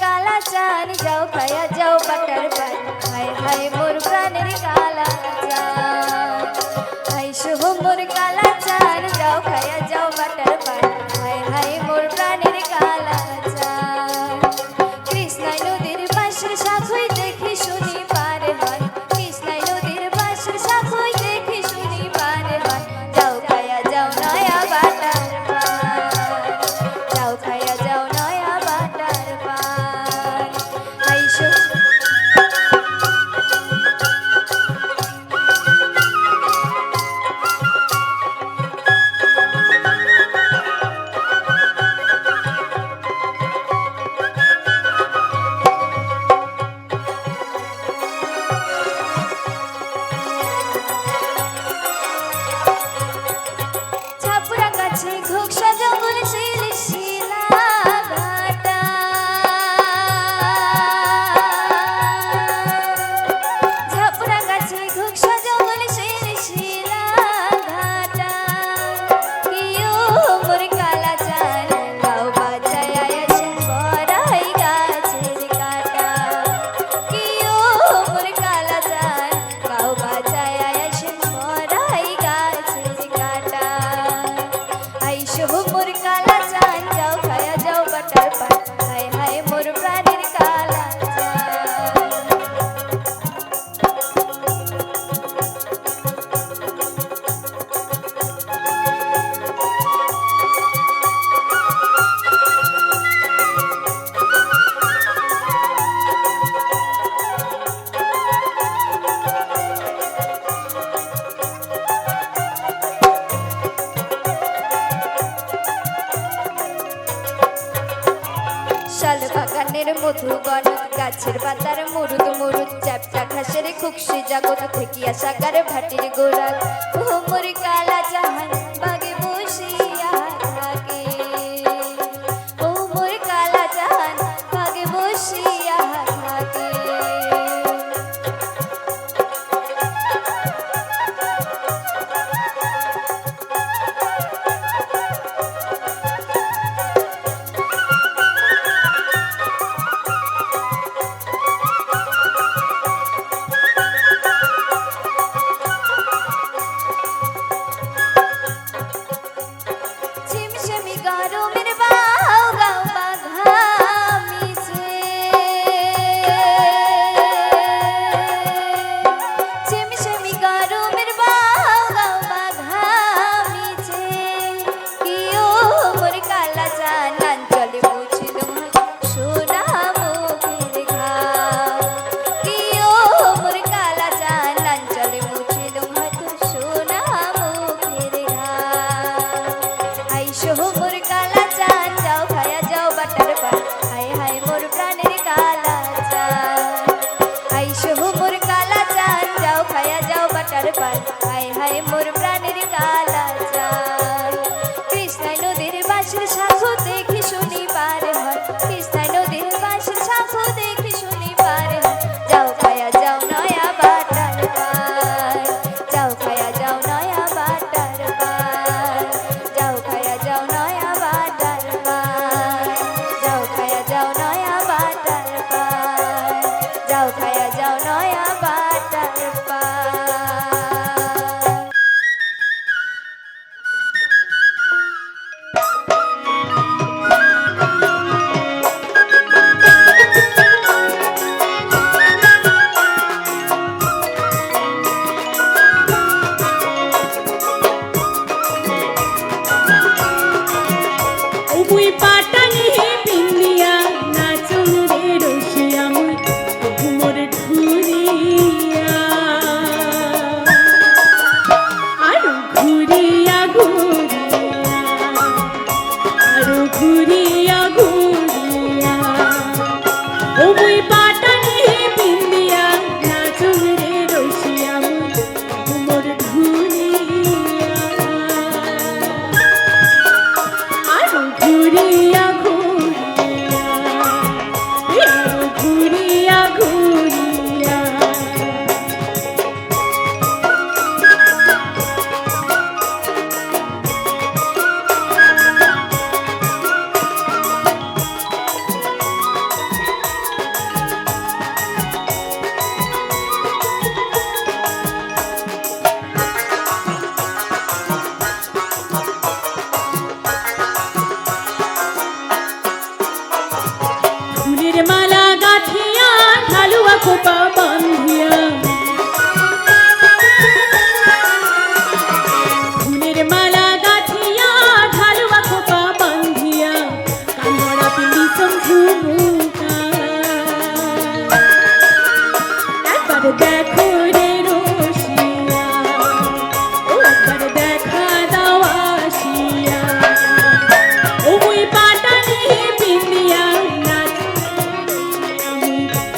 কালা চান যাও খায়া যাও বাটার পান হায় হায় মোর প্রাণের কালা চান আইসো মোর কালা চান যাও খায়া যাও বাটার পান হায় হায় মোর প্রাণের কালা চান কৃষ্ণাই নদীর পাশের শাখই দেখি শুনি পার হয় কৃষ্ণাই নদীর পাশের শাখই দেখি শুনি পার হয় যাও খায়া যাও নয়া বাটার পান যাও খায়া যাও নয়া বাটার পান আইসো ছাপুরা গাছে ঘোকসা জঙ্গল শিলা ঘাটা ছাপুরা গাছে ঘোকসা জঙ্গল শিলা ঘাটা কিও মোর কালা চান গাও বাজায় আছেন বড়াই গাছের কাটা কিও মোর কালা চান গাও বাজায় আছেন বড়াই গাছের কাটা আইসো মোর কালা চান যাও খায়া যাও বাটার পান হায় হায় মোর প্রাণের কালা চান শাল বাগানের মধুবন গাছের পাতার মুরুদ মুরুদ চ্যাপটা ঘাসের খুকসি জাগত থেকিয়া সাগার ভাটির গোড়াল ও মোর কালা জাহান বাগে বসিয়া থাকে ও মোর কালা জাহান বাগে বসিয়া থাকে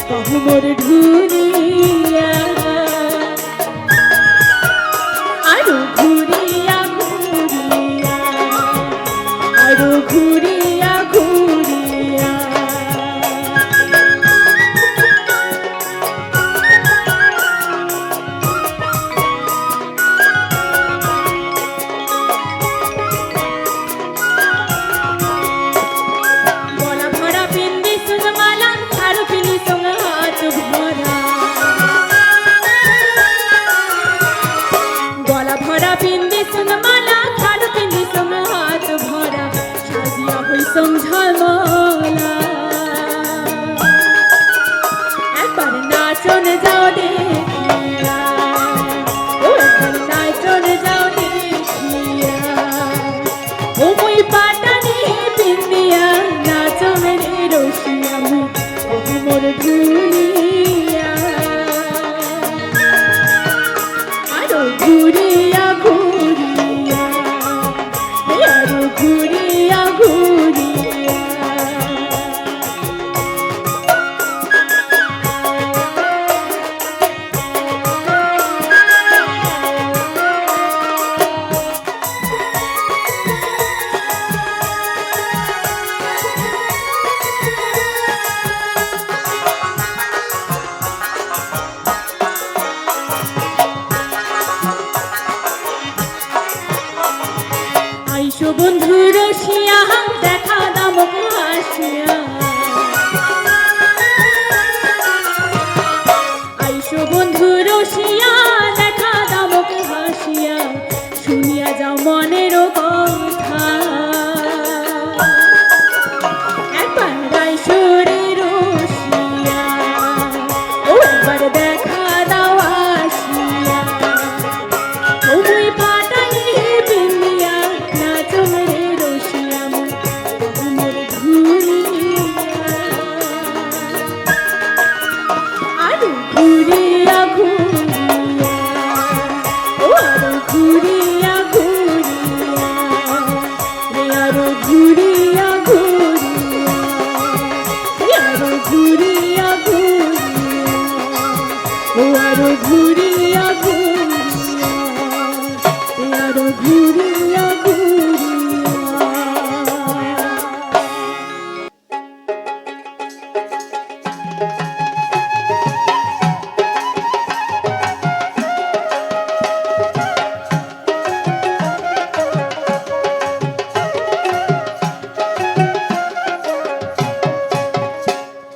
মোর ঢুলিয়া আরো ঘুরিয়া ঘুরিয়া আরো ঘুরিয়া ঘুরিয়া গলা ভরা পিন্দি সুগমালা আরো পিলি সঙ্গে হাত ভরা গলা ভরা পিন্দি সুগমালা আরো পিলি সঙ্গে হাত ভরা সাজিয়া হই সমঝামলা একবার নাচন যাও দেখিয়া ও একবার নাচন যাও দেখিয়া ও মুই পাটানি পিন্দিয়া নাচো মেরে রসিয়া মুই ও মোর ঢুলিয়া আরো ঘুরিয়া ঘুরিয়া আরো ঘুরিয়া ঘুরিয়া আইসো বন্ধু রসিয়া দেখা দামক হাসিয়া আইসো বন্ধু রসিয়া দেখা দামক হাসিয়া শুনিয়া যাও মনের কথা একবার আইসো রে রসিয়া ও একবার দেখা দাও আসিয়া ও মুই পাটানি পিন্দিয়া নাচো মেরে রসিয়া মুই মোর ঘুরিয়া আরো ঘুরিয়া ঘুরিয়া ও আরো ঘুরিয়া ঘুরিয়া রে আরো ঘুরিয়া ঘুরিয়া রে আরো ঘুরিয়া ঘুরিয়া ও আরো ঘুরিয়া ঘুরিয়া রে আরো ঘুরিয়া ঘুরিয়া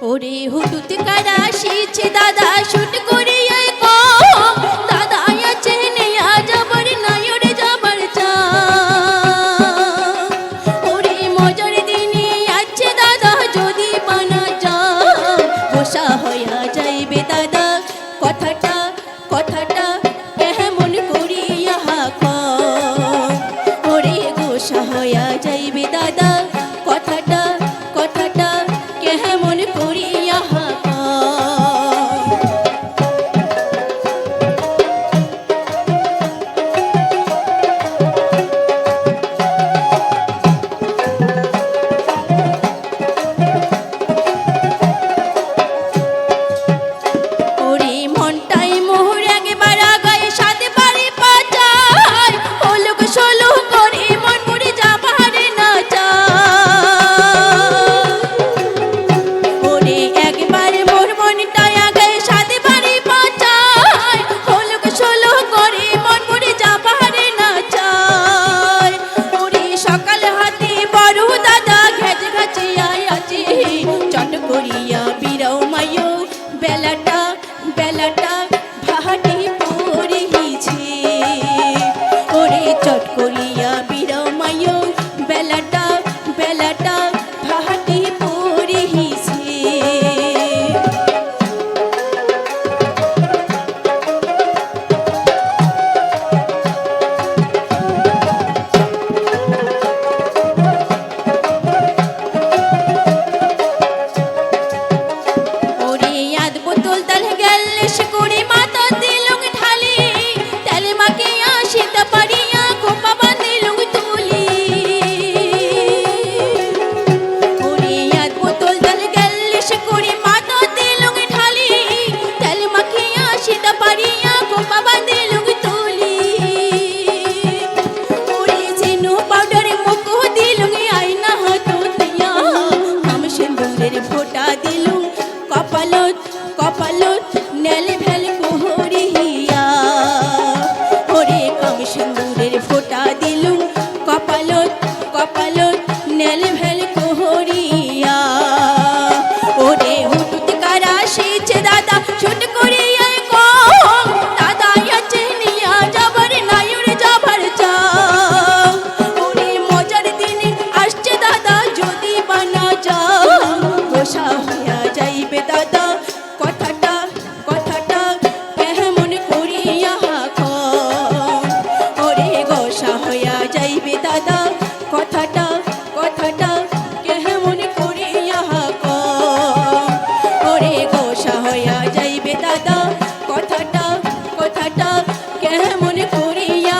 ওরে হুটুতে কারা আসিছে দাদা শুট করিয়া কম দাদা আছে নেয়া যাবার নায়রে যাবার চা ওরে মজার দিনে আছে দাদা যদি বানা যা বসা হইয়া যাইবে দাদা কথাটা কথাটা কেমন করিয়া কম ওরে গোসা হইয়া যাইবে দাদা কথাটা কথাটা কেমন করিয়া ওরে মনটাই মোহর একবার আগায় সাথে পারে পাচায় হলুক সলুক করে মন মরে যাবারে না যায় ওরে একবার মোর মনটাই আগায় সাথে পারে পাচায় হলুক সলুক করে মন মরে যাবারে না যায় ওরে সকাল হাতে বড় দাদা ঘেজ ঘাচিয়া আছে চট করিয়া বিরাও মায়ো বেলাটা বেলাটা ভাটি পড়িছে ওরে চট করিয়া বিরাও মায়ো বেলাটা বেলাটা ভাটি পড়িছে ওরে আদ বোতল দিলু কপালত কপালত নেল ভেল কুহরিয়া ওরে কম সিন্দুরের ফোঁটা দিলু কপালত কপালত নেল ভেল কুহরিয়া ওরে হুটুত কারা শিছে দাদা ছুট করে আয় কম দাদা আছে নিয়া যাবার নায়ুর যাবার চা ওরে মজার দিনে আসছে দাদা যদি বানা যাও গোসা হইয়া যাইবে দাদা কথাটা কথাটা কেমন করিয়া কম ওরে গোসা হইয়া যাইবে দাদা কথাটা কথাটা কেমন করিয়া কম ওরে গোসা হইয়া যাইবে দাদা কথাটা কথাটা কেমন করিয়া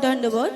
ধন্যবাদ।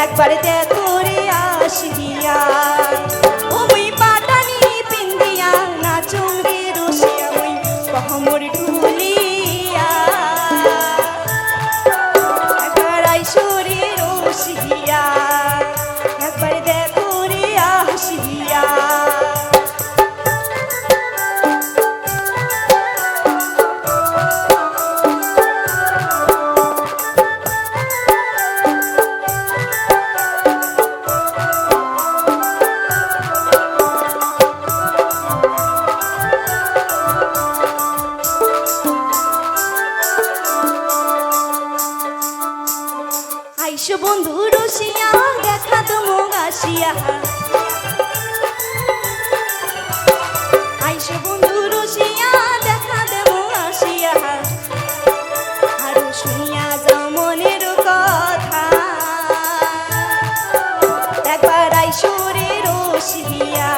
একবার দেখো রে আসিয়া ওই পাটানি পিন্দিয়া নাচুং রে রসিয়া ওই কহমর ঢুলিয়া একবার আইসো রে রসিয়া একবার দেখো রে আসিয়া আইসো বন্ধু রসিয়া দেখা দমো গাছিয়া আইসো বন্ধু রসিয়া দেখা দেবো আসিয়া আরো শুনিয়া যাও মনের কথা একবার আইসো রে রসিয়া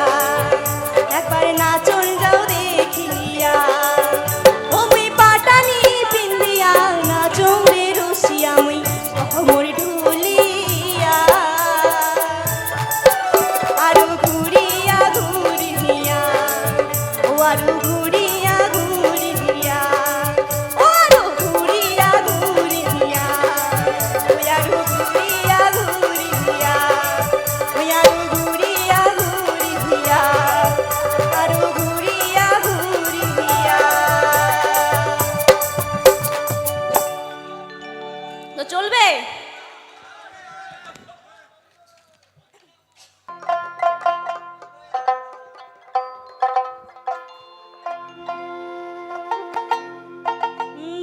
একবার নাচন যাও দেখিয়া ওই পাটানি পিন্দিয়া নাচন রে রসিয়া মই কহমর ঢুলিয়া আরো ঘুরিয়া ঘুরিয়া ও আরো ঘুরিয়া ঘুরিয়া ও আরো ঘুরিয়া ঘুরিয়া ও আরো ঘুরিয়া ঘুরিয়া ও আরো ঘুরিয়া ঘুরিয়া আরো ঘুরিয়া ঘুরিয়া তো চলবে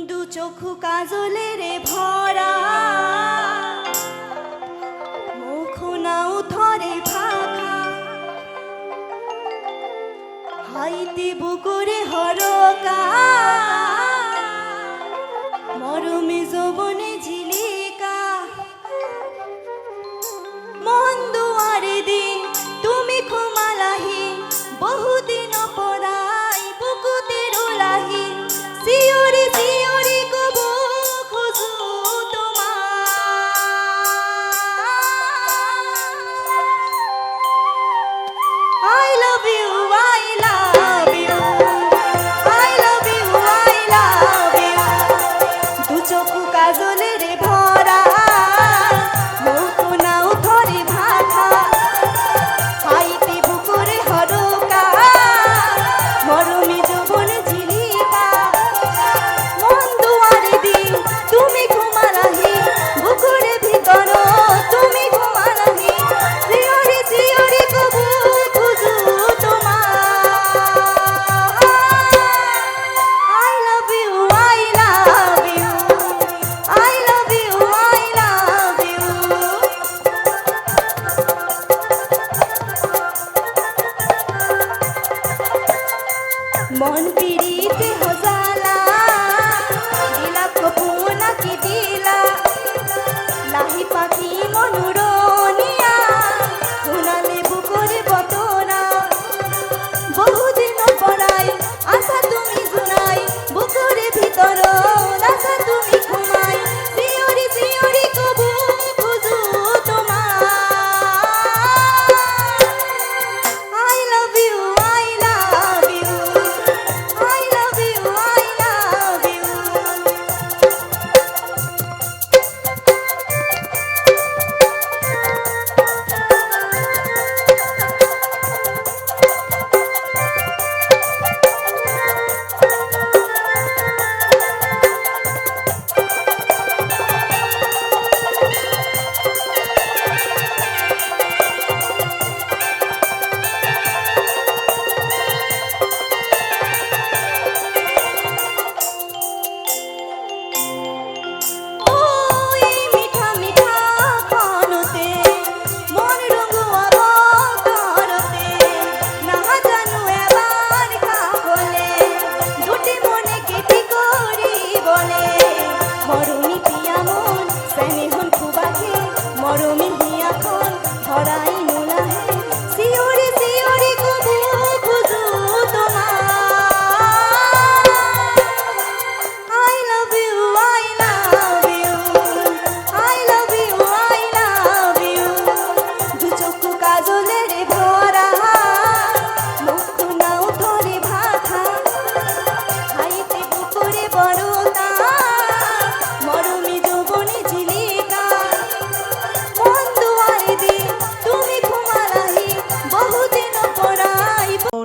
দু চোখু কাজলের ভরা মুখ নাও ধরে ফাঁকা হাইতে বুকুরে হরকা করো রাজা তুমি ঘুমাই শিউরি শিউরি কবু খুঁজু তোমার I love you I love you I love you I love you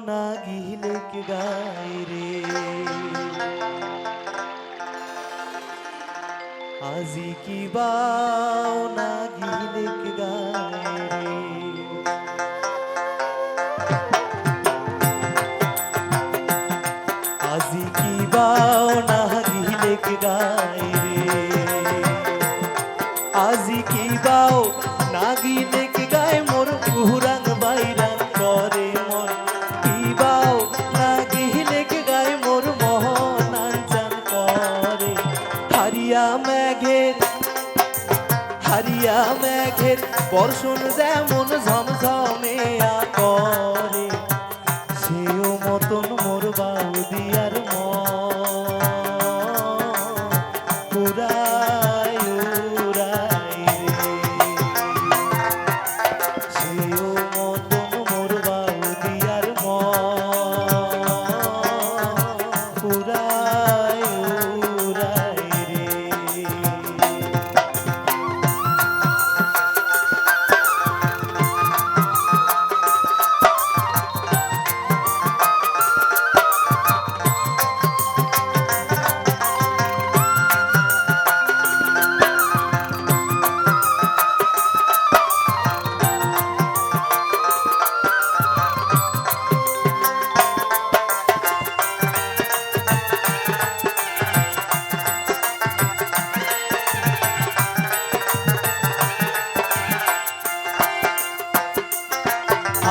না গিলেক গাই রে আজি কি বাও না গিলেক গাই রে আজি কি বাও না গিলেক গাই রে আজি কি বাও না গিলেক গায় মোর পুরাং বাইরাং করে মন কি বাও না গিলেক গায় মোর মোহন আঞ্চান করে হারিয়া মেঘের বর্ষণ যেমন ঝমঝমে করে সেও মতন মোর বাউদিয়ার উড়াই উড়াই রে সেও মতন মোর বাউদিয়ার উড়াই উড়াই রে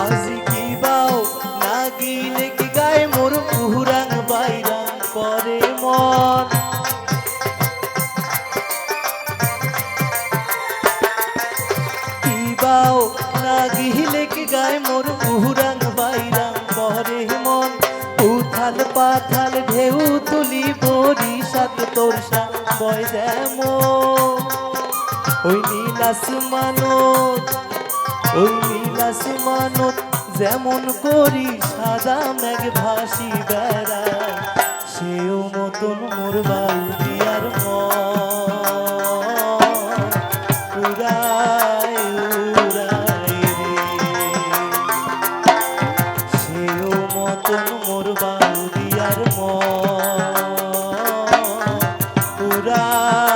আজি কি বাও না গিলে কি গায় মোর পুরাং বাইরাং করে মন কি বাও না গিলে কি গায় মোর পুরাং বাইরাং করে মন উথাল পাথাল ঢেউ তুলি বরিশাত তোর সাথ বয় যেমন ওই নীল আসমানত ওই নীল আসমানত যেমন করি সাদা মেঘ ভাসি বেড়ায় সেও মতন মোর বাউদিয়ার উড়াই উড়াই রে সেও মতন মোর বাউদিয়ার উড়াই